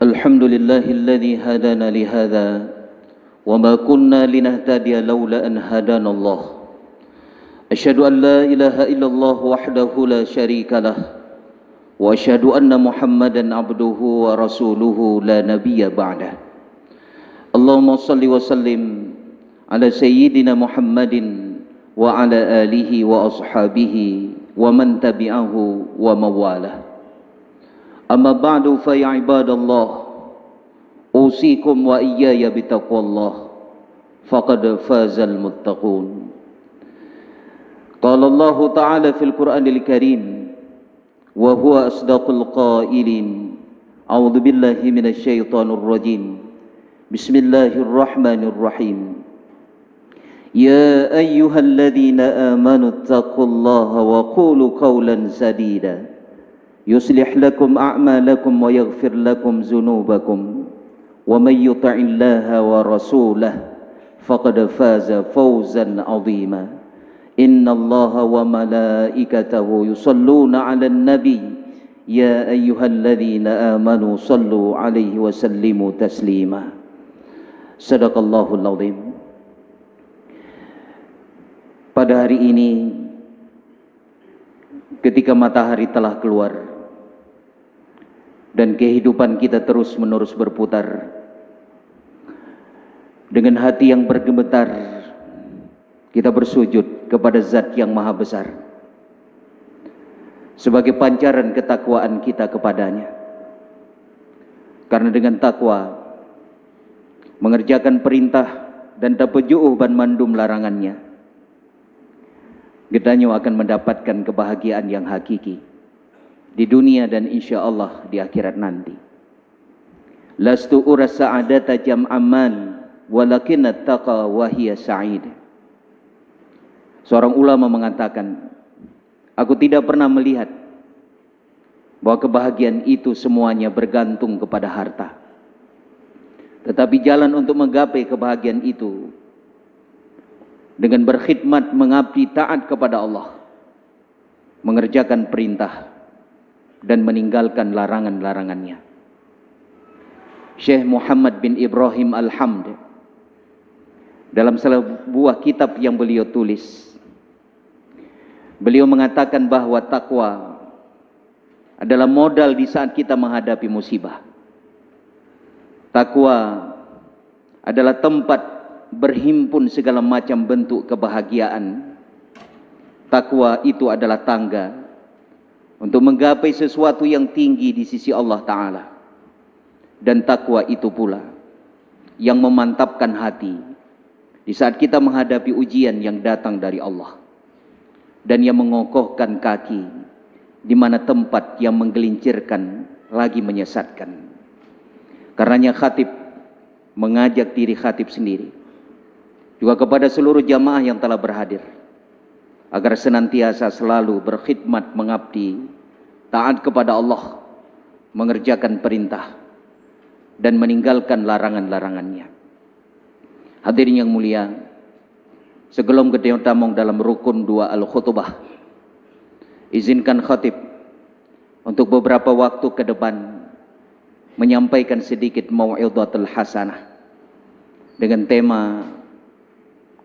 الحمد لله الذي هدانا لهذا وما كنا لنهتدي لولا أن هدانا الله أشهد أن لا إله إلا الله وحده لا شريك له وأشهد أن محمدا عبده ورسوله لا نبي بعده اللهم صل وسلم على سيدنا محمد وعلى آله وأصحابه ومن تبعه ومن والاه أما بعد فيا عباد الله أوصيكم وإياي بتقوى الله فقد فاز المتقون قال الله تعالى في القرآن الكريم وهو أصدق القائلين أعوذ بالله من الشيطان الرجيم بسم الله الرحمن الرحيم يا أيها الذين آمنوا اتقوا الله وقولوا قولا سديدا يصلح لكم أعمالكم ويغفر لكم ذنوبكم ومن يطع الله ورسوله فقد فاز فوزا عظيما إن الله وملائكته يصلون على النبي يا أيها الذين آمنوا صلوا عليه وسلموا تسليما صدق الله العظيم. Pada hari ini ketika matahari telah keluar dan kehidupan kita terus-menerus berputar, dengan hati yang bergemetar kita bersujud kepada Zat yang Maha Besar sebagai pancaran ketakwaan kita kepadanya. Karena dengan takwa mengerjakan perintah dan tapaju'uh ban mandum larangannya, gedanyo akan mendapatkan kebahagiaan yang hakiki di dunia dan insya Allah di akhirat nanti. Lastu uras sa'adata jam'aman walakin attaqa wahiya sa'id. Seorang ulama mengatakan, aku tidak pernah melihat bahwa kebahagiaan itu semuanya bergantung kepada harta. Tetapi jalan untuk menggapai kebahagiaan itu dengan berkhidmat, mengabdi, taat kepada Allah, mengerjakan perintah dan meninggalkan larangan-larangannya. Syekh Muhammad bin Ibrahim Al-Hamd dalam sebuah kitab yang beliau tulis, beliau mengatakan bahwa takwa adalah modal di saat kita menghadapi musibah. Takwa adalah tempat berhimpun segala macam bentuk kebahagiaan. Takwa itu adalah tangga untuk menggapai sesuatu yang tinggi di sisi Allah Ta'ala. Dan takwa itu pula yang memantapkan hati di saat kita menghadapi ujian yang datang dari Allah, dan yang mengokohkan kaki di mana tempat yang menggelincirkan lagi menyesatkan. Karenanya khatib mengajak diri khatib sendiri juga kepada seluruh jamaah yang telah berhadir agar senantiasa selalu berkhidmat, mengabdi, taat kepada Allah, mengerjakan perintah dan meninggalkan larangan-larangannya. Hadirin yang mulia, sebelum kita tamong dalam rukun 2 al-khutbah, izinkan khatib untuk beberapa waktu ke depan menyampaikan sedikit mau'izatul hasanah dengan tema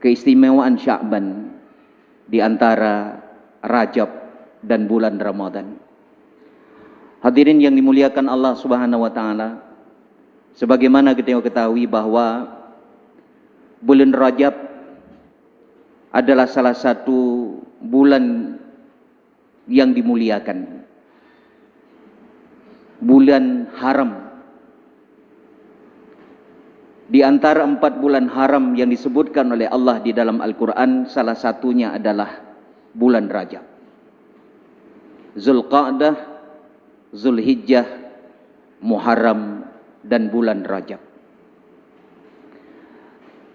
keistimewaan Sya'ban di antara Rajab dan bulan Ramadan. Hadirin yang dimuliakan Allah Subhanahu wa taala, sebagaimana kita ketahui bahwa bulan Rajab adalah salah satu bulan yang dimuliakan, bulan haram. Di antara 4 bulan haram yang disebutkan oleh Allah di dalam Al-Quran, salah satunya adalah bulan Rajab. Zulqa'dah, Zulhijjah, Muharram, dan bulan Rajab.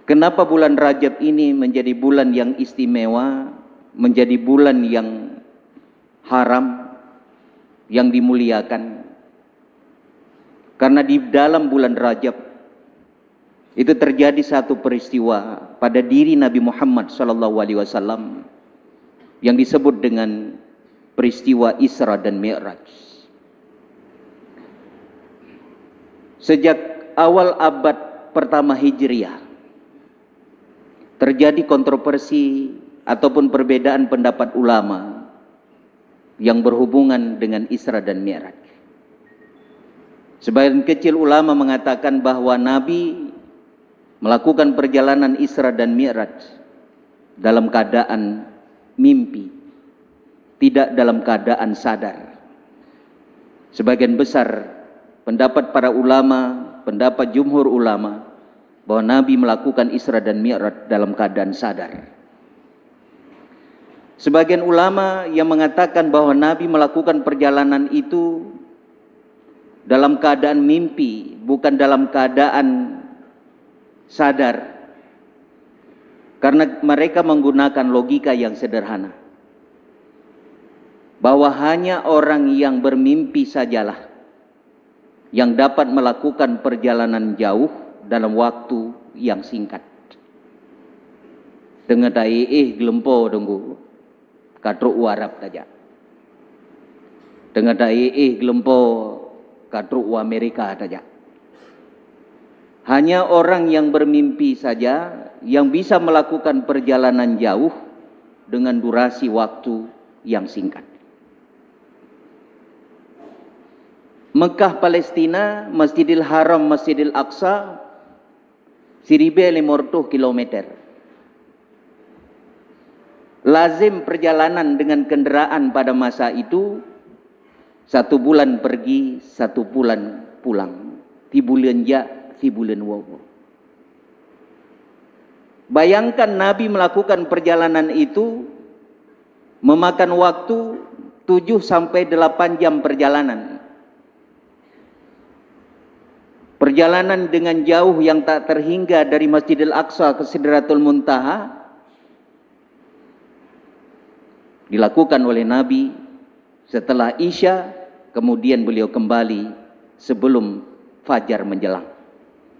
Kenapa bulan Rajab ini menjadi bulan yang istimewa, menjadi bulan yang haram, yang dimuliakan? Karena di dalam bulan Rajab itu terjadi satu peristiwa pada diri Nabi Muhammad SAW yang disebut dengan peristiwa Isra dan Mi'raj. Sejak awal abad pertama Hijriah terjadi kontroversi ataupun perbedaan pendapat ulama yang berhubungan dengan Isra dan Mi'raj. Sebagian kecil ulama mengatakan bahwa Nabi melakukan perjalanan Isra dan Mi'raj dalam keadaan mimpi, tidak dalam keadaan sadar. Sebagian besar pendapat para ulama, pendapat jumhur ulama, bahwa Nabi melakukan Isra dan Mi'raj dalam keadaan sadar. Sebagian ulama yang mengatakan bahwa Nabi melakukan perjalanan itu dalam keadaan mimpi, bukan dalam keadaan sadar. Karena mereka menggunakan logika yang sederhana. Bahwa hanya orang yang bermimpi sajalah yang dapat melakukan perjalanan jauh dalam waktu yang singkat. Dengan gelempo tunggu katruk warap saja. Dengan gelempo katruk Amerika saja. Hanya orang yang bermimpi saja yang bisa melakukan perjalanan jauh dengan durasi waktu yang singkat. Mekah Palestina, Masjidil Haram, Masjidil Aqsa, 1.500 kilometer. Lazim perjalanan dengan kendaraan pada masa itu 1 bulan pergi, 1 bulan pulang. Tibulan ja, tibulan wawo. Bayangkan Nabi melakukan perjalanan itu memakan waktu 7 sampai 8 jam perjalanan. Perjalanan dengan jauh yang tak terhingga dari Masjidil Aqsa ke Sidratul Muntaha dilakukan oleh Nabi setelah Isya, kemudian beliau kembali sebelum fajar menjelang.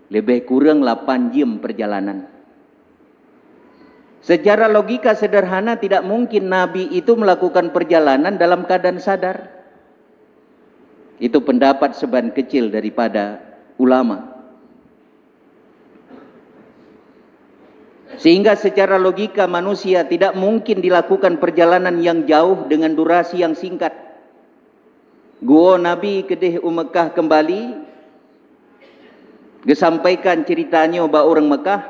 Lebih kurang 8 jam perjalanan. Secara logika sederhana tidak mungkin Nabi itu melakukan perjalanan dalam keadaan sadar. Itu pendapat sebagian kecil daripada ulama. Sehingga secara logika manusia tidak mungkin dilakukan perjalanan yang jauh dengan durasi yang singkat. Gua Nabi kedih Mekah kembali, disampaikan ceritanya bahwa orang Mekah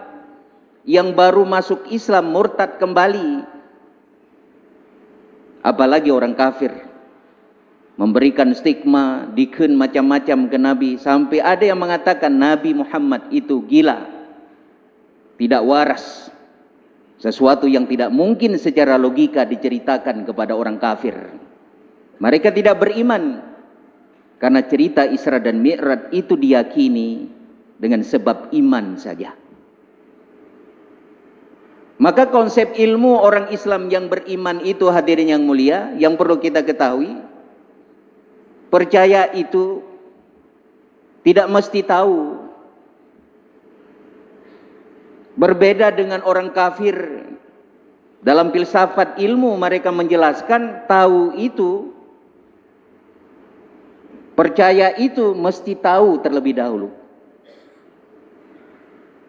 yang baru masuk Islam murtad kembali. Apalagi orang kafir memberikan stigma, dikhen macam-macam ke Nabi, sampai ada yang mengatakan Nabi Muhammad itu gila, tidak waras, sesuatu yang tidak mungkin secara logika diceritakan kepada orang kafir. Mereka tidak beriman karena cerita Isra dan Mi'raj itu diyakini dengan sebab iman saja. Maka konsep ilmu orang Islam yang beriman itu, hadirin yang mulia, yang perlu kita ketahui, percaya itu tidak mesti tahu. Berbeda dengan orang kafir, dalam filsafat ilmu mereka menjelaskan tahu itu, percaya itu mesti tahu terlebih dahulu.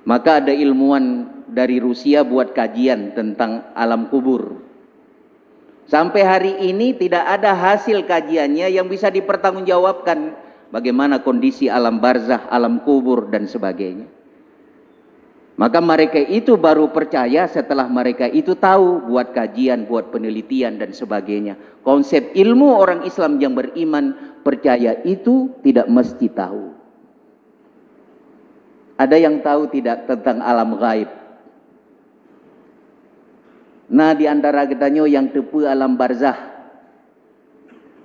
Maka ada ilmuwan dari Rusia buat kajian tentang alam kubur. Sampai hari ini tidak ada hasil kajiannya yang bisa dipertanggungjawabkan bagaimana kondisi alam barzah, alam kubur dan sebagainya. Maka mereka itu baru percaya setelah mereka itu tahu, buat kajian, buat penelitian dan sebagainya. Konsep ilmu orang Islam yang beriman, percaya itu tidak mesti tahu. Ada yang tahu tidak tentang alam gaib? Nah, di antara getanyo yang tepu alam barzah.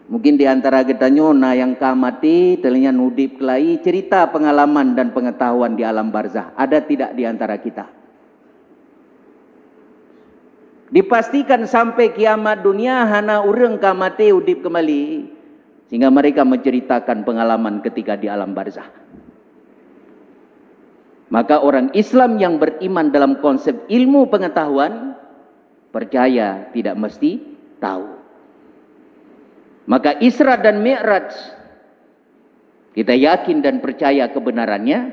Mungkin di antara getanyo nah yang kamati telinga nudip kelai cerita pengalaman dan pengetahuan di alam barzah. Ada tidak di antara kita? Dipastikan sampai kiamat dunia hana urang kamati udip kembali, sehingga mereka menceritakan pengalaman ketika di alam barzah. Maka orang Islam yang beriman dalam konsep ilmu pengetahuan, percaya tidak mesti tahu. Maka Isra dan Mi'raj kita yakin dan percaya kebenarannya,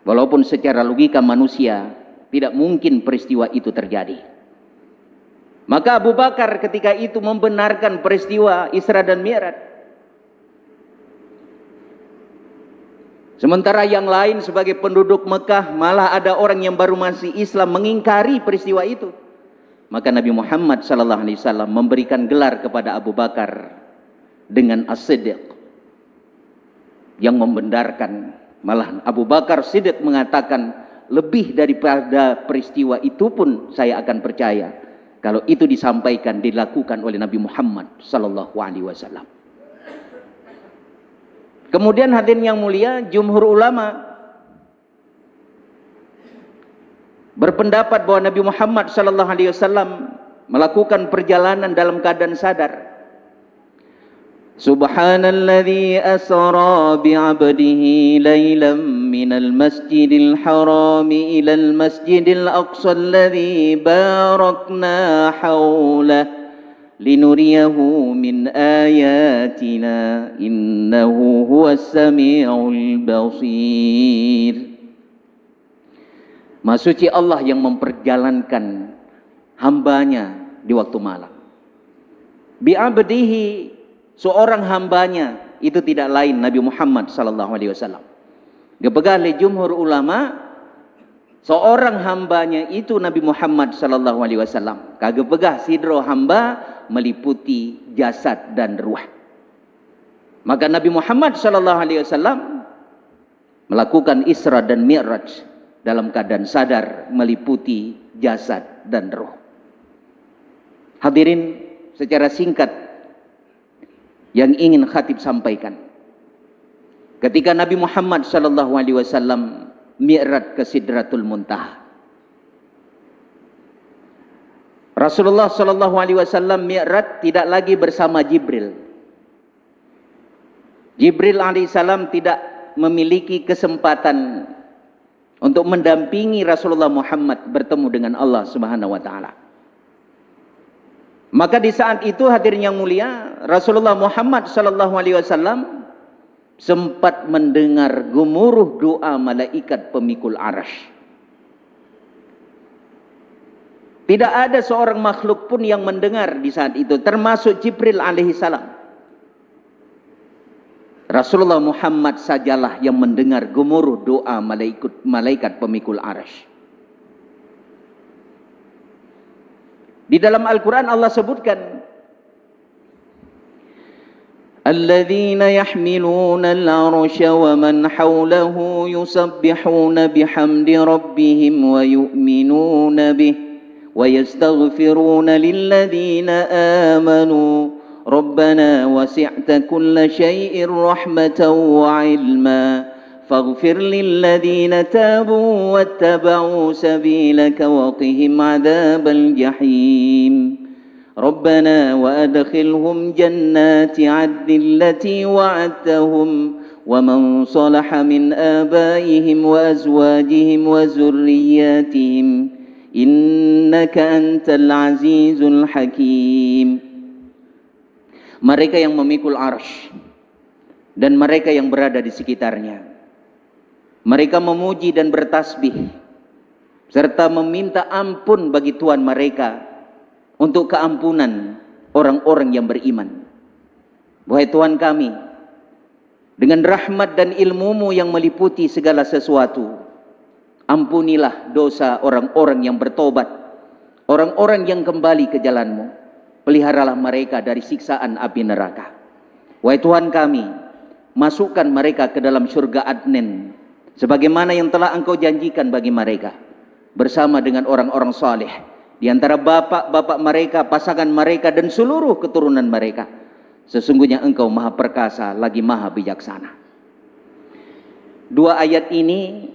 walaupun secara logika manusia tidak mungkin peristiwa itu terjadi. Maka Abu Bakar ketika itu membenarkan peristiwa Isra dan Mi'raj. Sementara yang lain sebagai penduduk Mekah, malah ada orang yang baru masih Islam mengingkari peristiwa itu. Maka Nabi Muhammad SAW memberikan gelar kepada Abu Bakar dengan As-Siddiq, yang membenarkan. Malah Abu Bakar Siddiq mengatakan, lebih daripada peristiwa itu pun saya akan percaya kalau itu disampaikan, dilakukan oleh Nabi Muhammad SAW. Kemudian hadirin yang mulia, jumhur ulama berpendapat bahwa Nabi Muhammad SAW melakukan perjalanan dalam keadaan sadar. Subhanalladzi asra bi'abdihi laylan minal masjidil harami ilal masjidil aqsa alladzi barakna hawlah linuriyahu min ayatina innahu huwas sami'ul basir. Maha suci Allah yang memperjalankan hambanya di waktu malam. Bi'abdihi, seorang hambanya itu tidak lain Nabi Muhammad SAW. Dipegang oleh jumhur ulama, seorang hambanya itu Nabi Muhammad SAW. Kagak pegah sidro hamba meliputi jasad dan ruh. Maka Nabi Muhammad SAW melakukan Isra dan Mi'raj dalam keadaan sadar, meliputi jasad dan ruh. Hadirin, secara singkat yang ingin khatib sampaikan, ketika Nabi Muhammad SAW mi'raj ke Sidratul Muntaha, Rasulullah SAW mi'raj tidak lagi bersama Jibril. Jibril alaihissalam tidak memiliki kesempatan untuk mendampingi Rasulullah Muhammad bertemu dengan Allah Subhanahu wa taala. Maka di saat itu hadirin yang mulia, Rasulullah Muhammad SAW sempat mendengar gemuruh doa malaikat pemikul arasy. Tidak ada seorang makhluk pun yang mendengar di saat itu, termasuk Jibril alaihissalam. Rasulullah Muhammad sajalah yang mendengar gemuruh doa malaikat pemikul arasy. Di dalam Al-Quran Allah sebutkan, Alladzina yahmiluna al-arsya wa man hawlahu yusabbihuna bihamdi rabbihim wa yu'minuna bih wa yastaghfiruna lilladzina amanu Rabbana wasi'ta kulla syai'in rahmatan wa ilma faghfir lilladzina tabu wattaba'u sabilaka wa qihim adzabal jahim Rabbana wa adkhilhum jannati 'adnin allati wa'adtahum wa man salaha min abaihim wa azwajihim wa zurriyyatihim innaka antal azizul hakim. Mereka yang memikul arsy dan mereka yang berada di sekitarnya, mereka memuji dan bertasbih serta meminta ampun bagi Tuhan mereka untuk keampunan orang-orang yang beriman. Wahai Tuhan kami, dengan rahmat dan ilmu-Mu yang meliputi segala sesuatu, ampunilah dosa orang-orang yang bertobat, orang-orang yang kembali ke jalan-Mu. Peliharalah mereka dari siksaan api neraka. Wahai Tuhan kami, masukkan mereka ke dalam surga Adnin, sebagaimana yang telah Engkau janjikan bagi mereka, bersama dengan orang-orang saleh, di antara bapak-bapak mereka, pasangan mereka, dan seluruh keturunan mereka. Sesungguhnya Engkau maha perkasa, lagi maha bijaksana. Dua ayat ini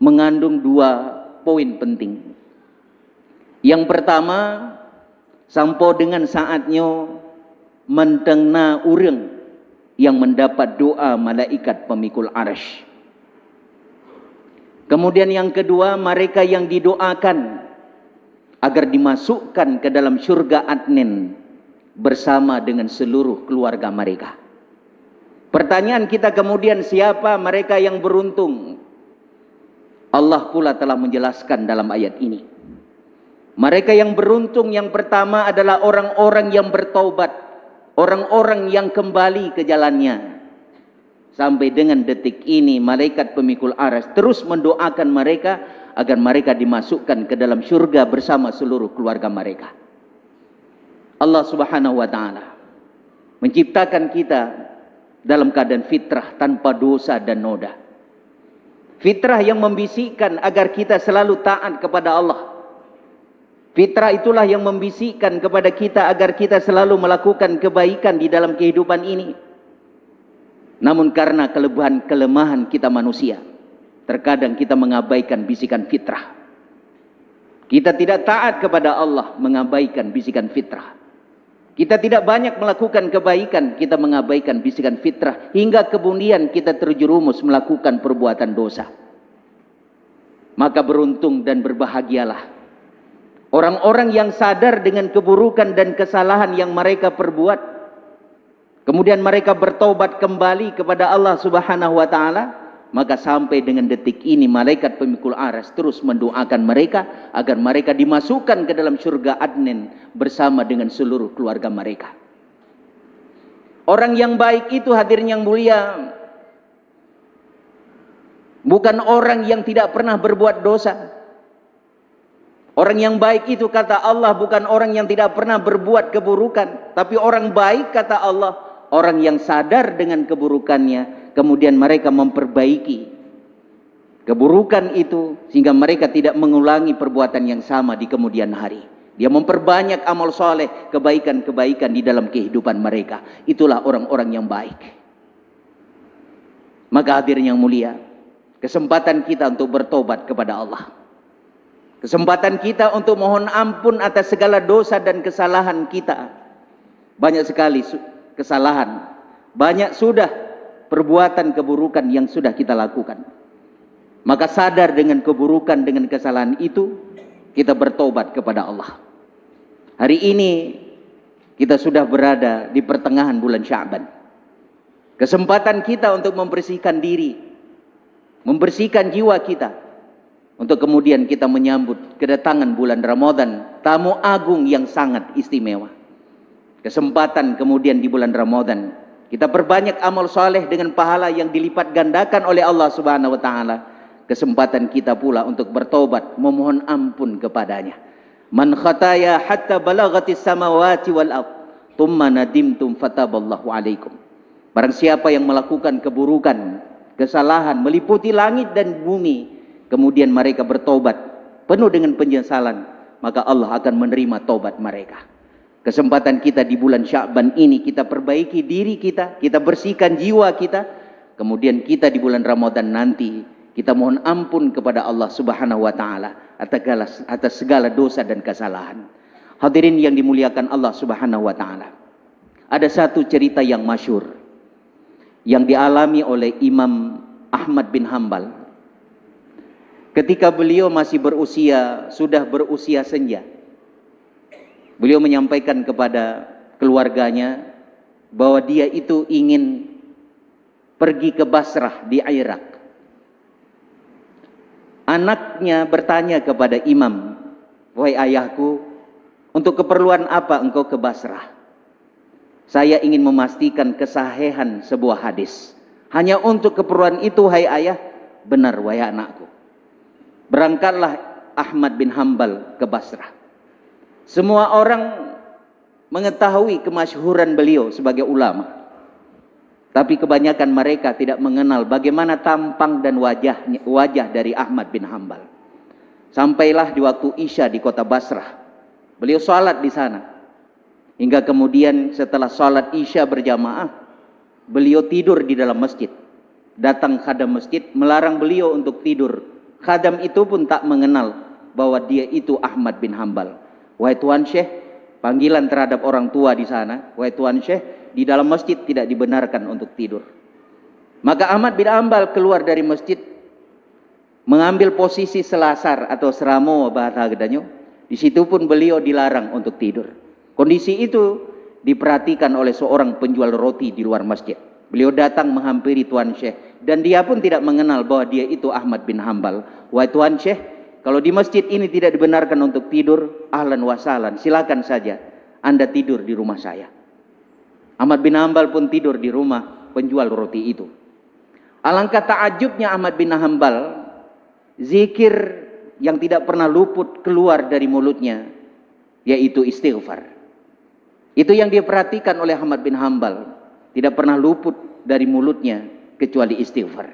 mengandung dua poin penting. Yang pertama, sampo dengan saatnya mendengna urang yang mendapat doa malaikat pemikul arasy. Kemudian yang kedua, mereka yang didoakan agar dimasukkan ke dalam surga Adnin bersama dengan seluruh keluarga mereka. Pertanyaan kita kemudian, siapa mereka yang beruntung? Allah pula telah menjelaskan dalam ayat ini. Mereka yang beruntung yang pertama adalah orang-orang yang bertaubat, orang-orang yang kembali ke jalannya. Sampai dengan detik ini malaikat pemikul aras terus mendoakan mereka agar mereka dimasukkan ke dalam syurga bersama seluruh keluarga mereka. Allah Subhanahu wa taala menciptakan kita dalam keadaan fitrah tanpa dosa dan noda. Fitrah yang membisikkan agar kita selalu taat kepada Allah. Fitrah itulah yang membisikkan kepada kita agar kita selalu melakukan kebaikan di dalam kehidupan ini. Namun karena kelemahan kita manusia, terkadang kita mengabaikan bisikan fitrah. Kita tidak taat kepada Allah, mengabaikan bisikan fitrah. Kita tidak banyak melakukan kebaikan, kita mengabaikan bisikan fitrah, hingga kemudian kita terjerumus melakukan perbuatan dosa. Maka beruntung dan berbahagialah orang-orang yang sadar dengan keburukan dan kesalahan yang mereka perbuat, kemudian mereka bertobat kembali kepada Allah Subhanahu wa taala. Maka sampai dengan detik ini malaikat pemikul aras terus mendoakan mereka agar mereka dimasukkan ke dalam surga Adnin bersama dengan seluruh keluarga mereka. Orang yang baik itu, hadirin yang mulia, bukan orang yang tidak pernah berbuat dosa. Orang yang baik itu kata Allah bukan orang yang tidak pernah berbuat keburukan, tapi orang baik kata Allah orang yang sadar dengan keburukannya, kemudian mereka memperbaiki keburukan itu sehingga mereka tidak mengulangi perbuatan yang sama di kemudian hari. Dia memperbanyak amal soleh, kebaikan-kebaikan di dalam kehidupan mereka. Itulah orang-orang yang baik. Maka hadirin yang mulia, kesempatan kita untuk bertobat kepada Allah, kesempatan kita untuk mohon ampun atas segala dosa dan kesalahan kita. Banyak sekali kesalahan, banyak sudah perbuatan keburukan yang sudah kita lakukan. Maka sadar dengan keburukan, dengan kesalahan itu, kita bertobat kepada Allah. Hari ini kita sudah berada di pertengahan bulan Sya'ban. Kesempatan kita untuk membersihkan diri, membersihkan jiwa kita, untuk kemudian kita menyambut kedatangan bulan Ramadan, tamu agung yang sangat istimewa. Kesempatan kemudian di bulan Ramadan kita perbanyak amal soleh dengan pahala yang dilipat gandakan oleh Allah Subhanahu wa taala. Kesempatan kita pula untuk bertobat, memohon ampun kepadanya. Man khataya hatta balagatis samawati wal ard thumma nadimtum fataballahu alaikum. Barang siapa yang melakukan keburukan, kesalahan meliputi langit dan bumi, kemudian mereka bertobat penuh dengan penyesalan, maka Allah akan menerima tobat mereka. Kesempatan kita di bulan Sya'ban ini, kita perbaiki diri kita, kita bersihkan jiwa kita, kemudian kita di bulan Ramadan nanti kita mohon ampun kepada Allah Subhanahu wa taala atas segala dosa dan kesalahan. Hadirin yang dimuliakan Allah Subhanahu wa taala. Ada satu cerita yang masyhur yang dialami oleh Imam Ahmad bin Hanbal. Ketika beliau masih sudah berusia senja, beliau menyampaikan kepada keluarganya bahwa dia itu ingin pergi ke Basrah di Irak. Anaknya bertanya kepada imam, "Wahai ayahku, untuk keperluan apa engkau ke Basrah?" "Saya ingin memastikan kesahihan sebuah hadis." "Hanya untuk keperluan itu, hai ayah?" "Benar, wahai anakku." Berangkatlah Ahmad bin Hanbal ke Basrah. Semua orang mengetahui kemasyhuran beliau sebagai ulama, tapi kebanyakan mereka tidak mengenal bagaimana tampang dan wajah dari Ahmad bin Hanbal. Sampailah di waktu Isya di kota Basrah. Beliau sholat di sana. Hingga kemudian setelah sholat Isya berjamaah, beliau tidur di dalam masjid. Datang khadam masjid melarang beliau untuk tidur. Khadam itu pun tak mengenal bahwa dia itu Ahmad bin Hanbal. "Wahai Tuan Syekh," panggilan terhadap orang tua di sana, "Wahai Tuan Syekh, di dalam masjid tidak dibenarkan untuk tidur." Maka Ahmad bin Hanbal keluar dari masjid, mengambil posisi selasar atau seramo bahasa Gedanyo. Di situ pun beliau dilarang untuk tidur. Kondisi itu diperhatikan oleh seorang penjual roti di luar masjid. Beliau datang menghampiri Tuan Syekh dan dia pun tidak mengenal bahwa dia itu Ahmad bin Hambal. Wahai Tuan Syekh, kalau di masjid ini tidak dibenarkan untuk tidur, ahlan wa sahlan, silakan saja Anda tidur di rumah saya. Ahmad bin Hambal pun tidur di rumah penjual roti itu. Alangkah takjubnya Ahmad bin Hambal, zikir yang tidak pernah luput keluar dari mulutnya, yaitu istighfar. Itu yang dia perhatikan oleh Ahmad bin Hambal, tidak pernah luput dari mulutnya kecuali istighfar.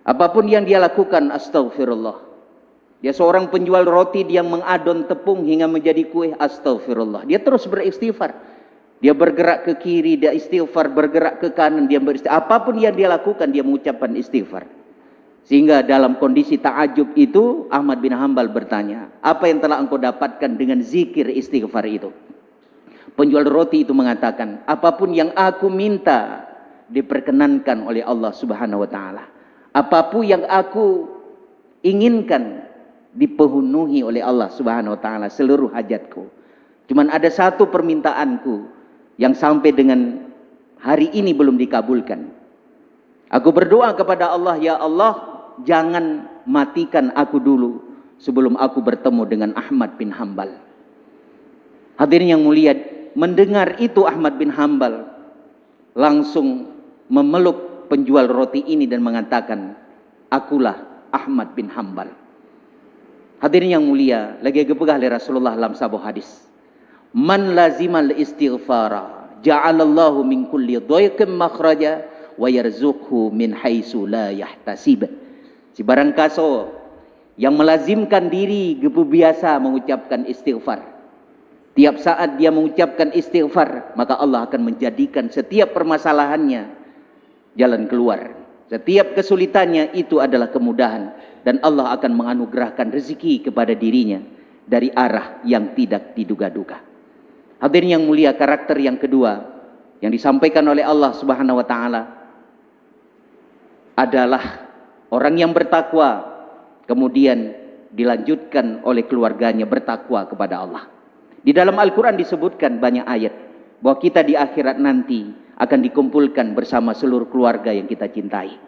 Apapun yang dia lakukan, astagfirullah. Dia seorang penjual roti, dia mengadon tepung hingga menjadi kue, astagfirullah. Dia terus beristighfar. Dia bergerak ke kiri, dia istighfar, bergerak ke kanan, dia beristighfar. Apapun yang dia lakukan, dia mengucapkan istighfar. Sehingga dalam kondisi ta'ajub itu, Ahmad bin Hambal bertanya, apa yang telah engkau dapatkan dengan zikir istighfar itu? Penjual roti itu mengatakan, apapun yang aku minta diperkenankan oleh Allah Subhanahu wa taala. Apapun yang aku inginkan dipenuhi oleh Allah Subhanahu wa taala, seluruh hajatku. Cuman ada satu permintaanku yang sampai dengan hari ini belum dikabulkan. Aku berdoa kepada Allah, ya Allah, jangan matikan aku dulu sebelum aku bertemu dengan Ahmad bin Hambal. Hadirin yang mulia, mendengar itu Ahmad bin Hambal langsung memeluk penjual roti ini dan mengatakan, akulah Ahmad bin Hambal. Hadirin yang mulia, lagi gepegah oleh Rasulullah dalam sebuah hadis. Man lazimal istighfara ja'alallahu min kulli dhaiqin makhraja wa yarzuqhu min haitsu la yahtasib. Si barang kaso yang melazimkan diri gepu biasa mengucapkan istighfar. Tiap saat dia mengucapkan istighfar, maka Allah akan menjadikan setiap permasalahannya jalan keluar. Setiap kesulitannya itu adalah kemudahan, dan Allah akan menganugerahkan rezeki kepada dirinya dari arah yang tidak diduga-duga. Hadirin yang mulia, karakter yang kedua yang disampaikan oleh Allah Subhanahu wa taala adalah orang yang bertakwa, kemudian dilanjutkan oleh keluarganya bertakwa kepada Allah. Di dalam Al-Quran disebutkan banyak ayat bahwa kita di akhirat nanti akan dikumpulkan bersama seluruh keluarga yang kita cintai.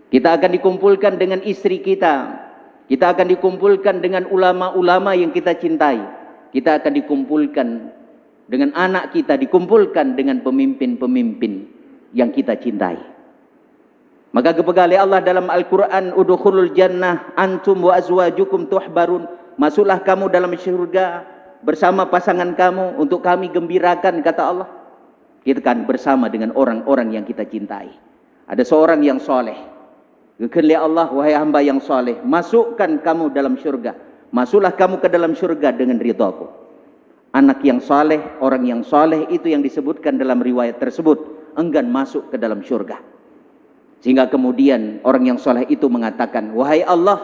Kita akan dikumpulkan dengan istri kita. Kita akan dikumpulkan dengan ulama-ulama yang kita cintai. Kita akan dikumpulkan dengan anak kita, dikumpulkan dengan pemimpin-pemimpin yang kita cintai. Maka kepegali Allah dalam Al-Quran, udkhulul jannah antum wa azwajukum tuhbarun. Masuklah kamu dalam syurga bersama pasangan kamu untuk kami gembirakan, kata Allah. Kita kan bersama dengan orang-orang yang kita cintai. Ada seorang yang soleh. Kekenli Allah, wahai hamba yang soleh, masukkan kamu dalam syurga. Masuklah kamu ke dalam syurga dengan ridhaku. Anak yang soleh, orang yang soleh itu yang disebutkan dalam riwayat tersebut enggan masuk ke dalam syurga. Sehingga kemudian orang yang soleh itu mengatakan, wahai Allah,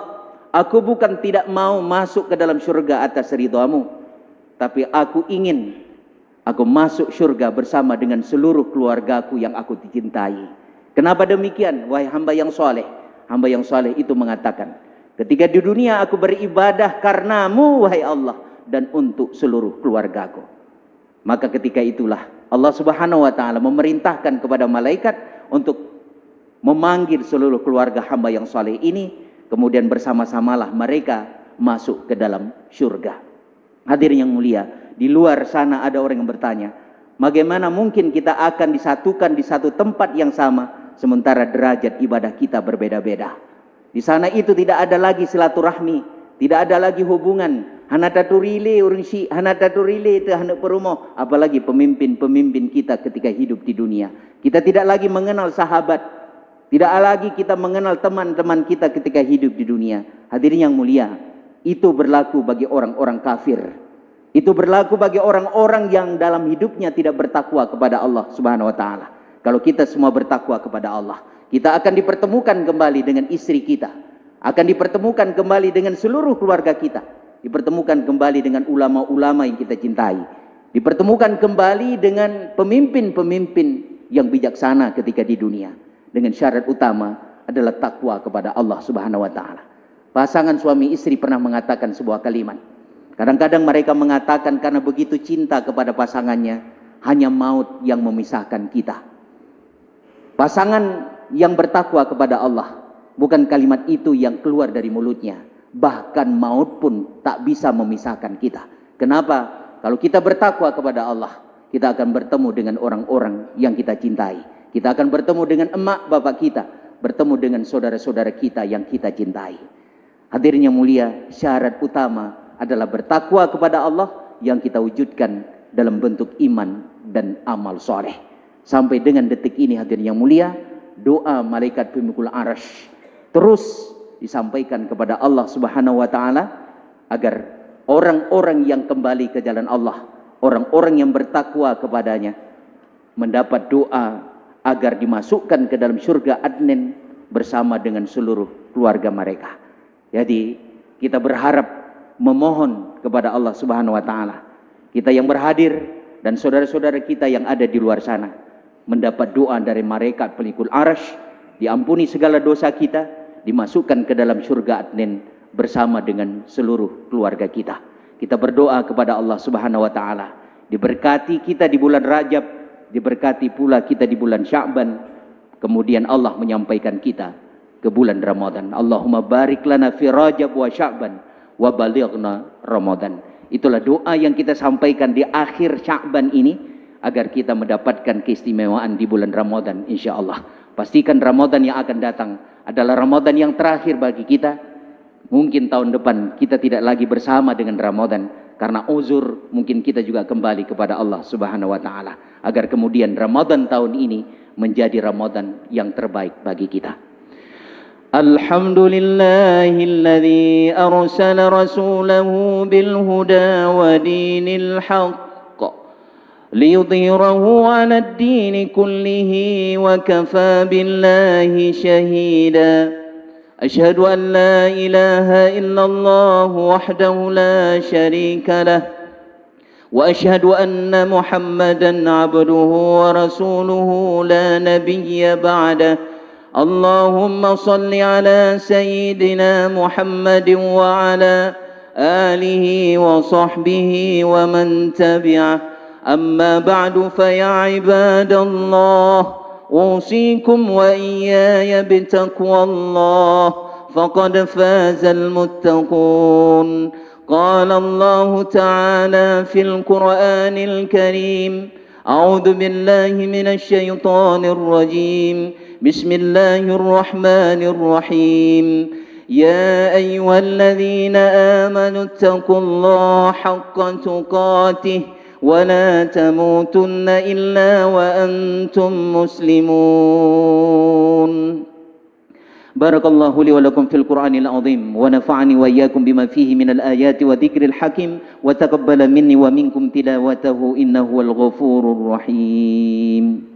aku bukan tidak mau masuk ke dalam syurga atas ridhamu, tapi aku ingin aku masuk syurga bersama dengan seluruh keluargaku yang aku cintai. Kenapa demikian, wahai hamba yang soleh? Hamba yang soleh itu mengatakan, ketika di dunia aku beribadah karenamu, wahai Allah, dan untuk seluruh keluargaku. Maka ketika itulah Allah Subhanahu wa taala memerintahkan kepada malaikat untuk memanggil seluruh keluarga hamba yang soleh ini, kemudian bersama-samalah mereka masuk ke dalam syurga. Hadirin yang mulia, di luar sana ada orang yang bertanya, bagaimana mungkin kita akan disatukan di satu tempat yang sama, sementara derajat ibadah kita berbeda-beda. Di sana itu tidak ada lagi silaturahmi, tidak ada lagi hubungan. Hanataturili urunsi, hanataturili itu hendak perumoh, apalagi pemimpin-pemimpin kita ketika hidup di dunia. Kita tidak lagi mengenal sahabat, tidak lagi kita mengenal teman-teman kita ketika hidup di dunia. Hadirin yang mulia, itu berlaku bagi orang-orang kafir. Itu berlaku bagi orang-orang yang dalam hidupnya tidak bertakwa kepada Allah Subhanahu wa taala. Kalau kita semua bertakwa kepada Allah, kita akan dipertemukan kembali dengan istri kita, akan dipertemukan kembali dengan seluruh keluarga kita, dipertemukan kembali dengan ulama-ulama yang kita cintai, dipertemukan kembali dengan pemimpin-pemimpin yang bijaksana ketika di dunia. Dengan syarat utama adalah takwa kepada Allah Subhanahu wa taala. Pasangan suami istri pernah mengatakan sebuah kalimat. Kadang-kadang mereka mengatakan karena begitu cinta kepada pasangannya, hanya maut yang memisahkan kita. Pasangan yang bertakwa kepada Allah, bukan kalimat itu yang keluar dari mulutnya, bahkan maut pun tak bisa memisahkan kita. Kenapa? Kalau kita bertakwa kepada Allah, kita akan bertemu dengan orang-orang yang kita cintai. Kita akan bertemu dengan emak bapak kita, bertemu dengan saudara-saudara kita yang kita cintai. Hadirin yang mulia, syarat utama adalah bertakwa kepada Allah yang kita wujudkan dalam bentuk iman dan amal soleh. Sampai dengan detik ini hadirin yang mulia, doa malaikat pemikul arasy terus disampaikan kepada Allah Subhanahu wa taala agar orang-orang yang kembali ke jalan Allah, orang-orang yang bertakwa kepadanya, mendapat doa agar dimasukkan ke dalam surga Adnin bersama dengan seluruh keluarga mereka. Jadi kita berharap memohon kepada Allah Subhanahu wa taala, kita yang berhadir dan saudara-saudara kita yang ada di luar sana mendapat doa dari malaikat pelikul arasy, diampuni segala dosa kita, dimasukkan ke dalam surga Adnin bersama dengan seluruh keluarga kita. Kita berdoa kepada Allah Subhanahu wa taala, diberkati kita di bulan Rajab, diberkati pula kita di bulan Sya'ban, kemudian Allah menyampaikan kita ke bulan Ramadan. Allahumma barik lana fi Rajab wa Sya'ban wa balighna Ramadan. Itulah doa yang kita sampaikan di akhir Sya'ban ini agar kita mendapatkan keistimewaan di bulan Ramadan insyaallah. Pastikan Ramadan yang akan datang adalah Ramadan yang terakhir bagi kita. Mungkin tahun depan kita tidak lagi bersama dengan Ramadan karena uzur, mungkin kita juga kembali kepada Allah Subhanahu wa taala agar kemudian Ramadan tahun ini menjadi Ramadan yang terbaik bagi kita. Alhamdulillahilladzi arsala rasulahu bil huda wa dinil haqq liyudhhirahu 'alad dini kullihi wa kafa billahi shahida. Asyhadu an la ilaha illallah wahdahu la syarika lah wa asyhadu anna Muhammadan 'abduhu wa rasuluhu la nabiyya ba'dah. Allahumma salli ala sayyidina Muhammadin wa ala alihi wa sahbihi wa man tabi'ah. أما بعد فيا عباد الله أوصيكم وإياي بتقوى الله فقد فاز المتقون. قال الله تعالى في القرآن الكريم أعوذ بالله من الشيطان الرجيم بسم الله الرحمن الرحيم يا أيها الذين آمنوا اتقوا الله حق تقاته ولا تموتن إلا وأنتم مسلمون. بارك الله لي ولكم في القرآن العظيم ونفعني وإياكم بما فيه من الآيات وذكر الحكيم وتقبل مني ومنكم تلاوته إنه هو الغفور الرحيم.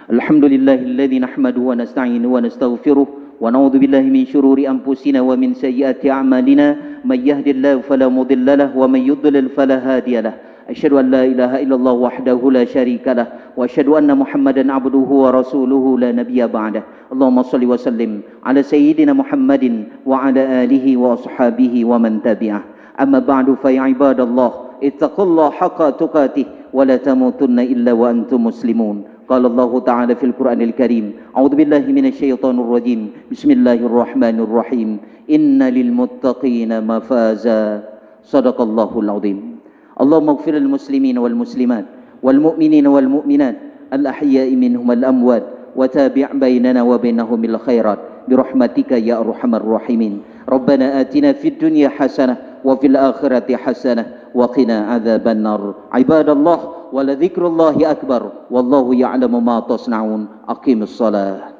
Alhamdulillah alladzi nahmaduhu wa nasta'inuhu wa nastaghfiruh wa na'udzu billahi min shururi anfusina wa min sayyiati a'malina may yahdihillahu fala mudilla lahu wa may yudlil fala hadiya lahu. Asyhadu an la ilaha illallah wahdahu la syarika lahu wa asyhadu anna Muhammadan 'abduhu wa rasuluhu la nabiyya ba'dah. Allahumma shalli wa sallim ala sayyidina Muhammadin wa ala alihi wa ashabihi wa man tabi'ah. Amma ba'du fa ya ibadallah ittaqullaha haqqa tuqatih wa la tamutunna illa wa antum muslimun. قال الله تعالى في القرآن الكريم أعوذ بالله من الشيطان الرجيم بسم الله الرحمن الرحيم إن للمتقين مفازا صدق الله العظيم. اللهم اغفر للمسلمين والمسلمات والمؤمنين والمؤمنات الأحياء منهم الأموات وتابع بيننا وبينهم الخيرات برحمتك يا أرحم الراحمين. ربنا آتنا في الدنيا حسنة وفي الآخرة حسنة وقنا عذاب النار. عباد الله ولذكر الله أكبر والله يعلم ما تصنعون. أقيموا الصلاة.